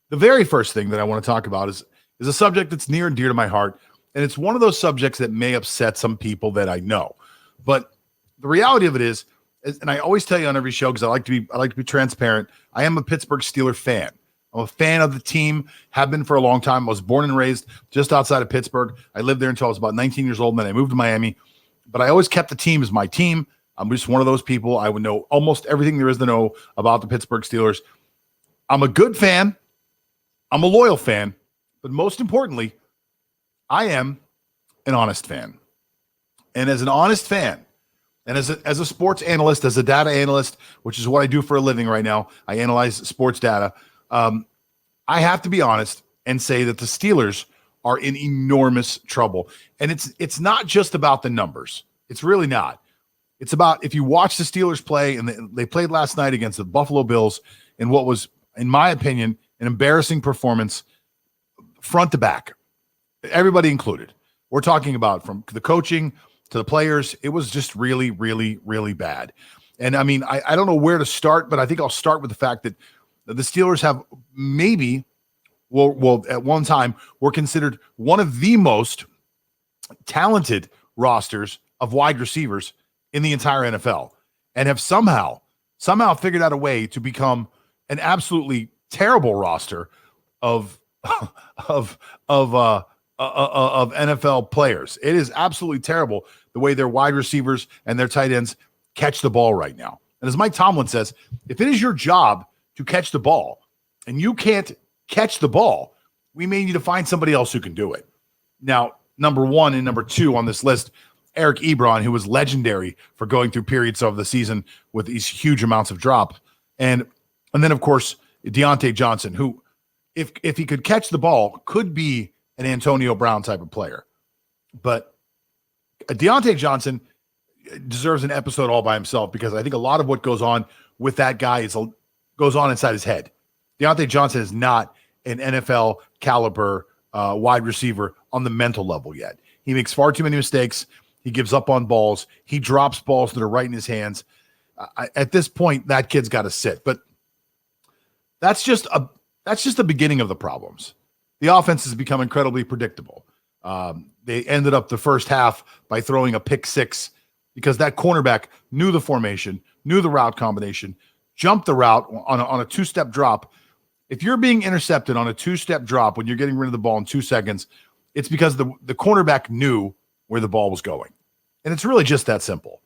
The very first thing that I want to talk about is a subject that's near and dear to my heart, and it's one of those subjects that may upset some people that I know. But the reality of it is, and I always tell you on every show because I like to be transparent. I am a Pittsburgh Steelers fan. I'm a fan of the team, have been for a long time. I was born and raised just outside of Pittsburgh. I lived there until I was about 19 years old, and then I moved to Miami. But I always kept the team as my team. I'm just one of those people. I would know almost everything there is to know about the Pittsburgh Steelers. I'm a good fan. I'm a loyal fan. But most importantly, I am an honest fan. And as an honest fan, and as a sports analyst, as a data analyst, which is what I do for a living right now, I analyze sports data. I have to be honest and say that the Steelers are in enormous trouble. And it's not just about the numbers. It's really not. It's about, if you watch the Steelers play, and they played last night against the Buffalo Bills in what was, in my opinion, an embarrassing performance front to back, everybody included. We're talking about from the coaching to the players. It was just really, really, really bad. And I mean, I don't know where to start, but I think I'll start with the fact that the Steelers have maybe, well, at one time, were considered one of the most talented rosters of wide receivers in the entire NFL, and have somehow figured out a way to become an absolutely terrible roster of NFL players. It is absolutely terrible the way their wide receivers and their tight ends catch the ball right now. And as Mike Tomlin says, if it is your job to catch the ball and you can't catch the ball, we may need to find somebody else who can do it. Now, number one and number two on this list, Eric Ebron, who was legendary for going through periods of the season with these huge amounts of drop. And then, of course, Deontay Johnson, who, if he could catch the ball, could be an Antonio Brown type of player. But Deontay Johnson deserves an episode all by himself, because I think a lot of what goes on with that guy goes on inside his head. Deontay Johnson is not an NFL caliber wide receiver on the mental level yet. He makes far too many mistakes. He gives up on balls. He drops balls that are right in his hands. At this point, that kid's got to sit. But that's just the beginning of the problems. The offense has become incredibly predictable. They ended up the first half by throwing a pick six because that cornerback knew the formation, knew the route combination, jumped the route on a two-step drop. If you're being intercepted on a two-step drop when you're getting rid of the ball in 2 seconds, it's because the cornerback knew where the ball was going. And it's really just that simple.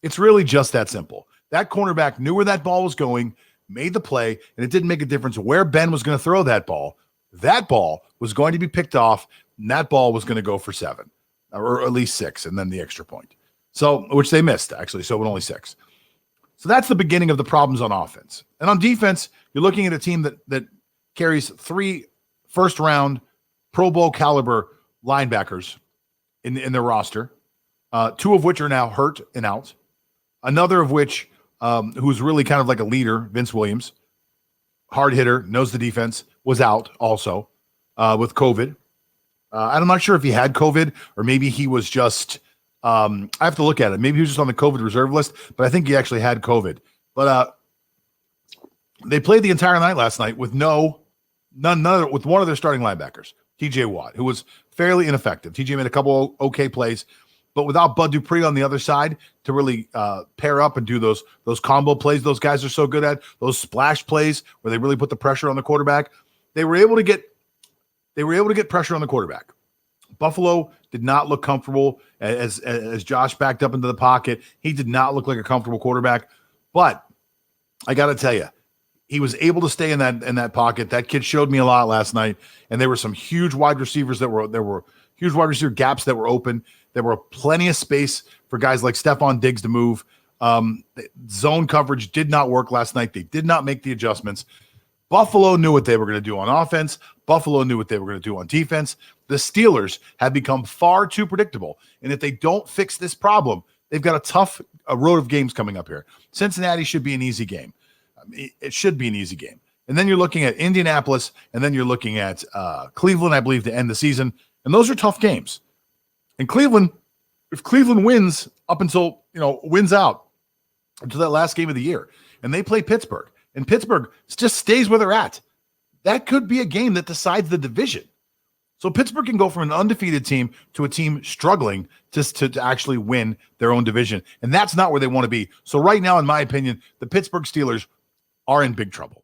It's really just that simple. That cornerback knew where that ball was going, made the play, and it didn't make a difference where Ben was going to throw that ball. That ball was going to be picked off, and that ball was going to go for 7, or at least 6, and then the extra point. So, which they missed, actually, so it was only 6. So that's the beginning of the problems on offense. And on defense, you're looking at a team that carries 3 first-round Pro Bowl caliber linebackers in their roster, 2 of which are now hurt and out. Another of which, who's really kind of like a leader, Vince Williams, hard hitter, knows the defense, was out also with COVID. I'm not sure if he had COVID or maybe he was just, I have to look at it. Maybe he was just on the COVID reserve list, but I think he actually had COVID. But they played the entire night last night with with one of their starting linebackers, TJ Watt, who was fairly ineffective. TJ made a couple okay plays, but without Bud Dupree on the other side to really pair up and do those combo plays those guys are so good at, those splash plays where they really put the pressure on the quarterback, they were able to get pressure on the quarterback. Buffalo did not look comfortable as Josh backed up into the pocket. He did not look like a comfortable quarterback, but I got to tell you, he was able to stay in that pocket. That kid showed me a lot last night, and there were some huge wide receivers there were huge wide receiver gaps that were open. There were plenty of space for guys like Stephon Diggs to move. Zone coverage did not work last night. They did not make the adjustments. Buffalo knew what they were going to do on offense. Buffalo knew what they were going to do on defense. The Steelers have become far too predictable, and if they don't fix this problem, they've got a tough road of games coming up here. Cincinnati should be an easy game. It should be an easy game. And then you're looking at Indianapolis, and then you're looking at Cleveland, I believe, to end the season. And those are tough games. And Cleveland, if Cleveland wins wins out until that last game of the year, and they play Pittsburgh, and Pittsburgh just stays where they're at, that could be a game that decides the division. So Pittsburgh can go from an undefeated team to a team struggling to actually win their own division. And that's not where they want to be. So right now, in my opinion, the Pittsburgh Steelers are in big trouble.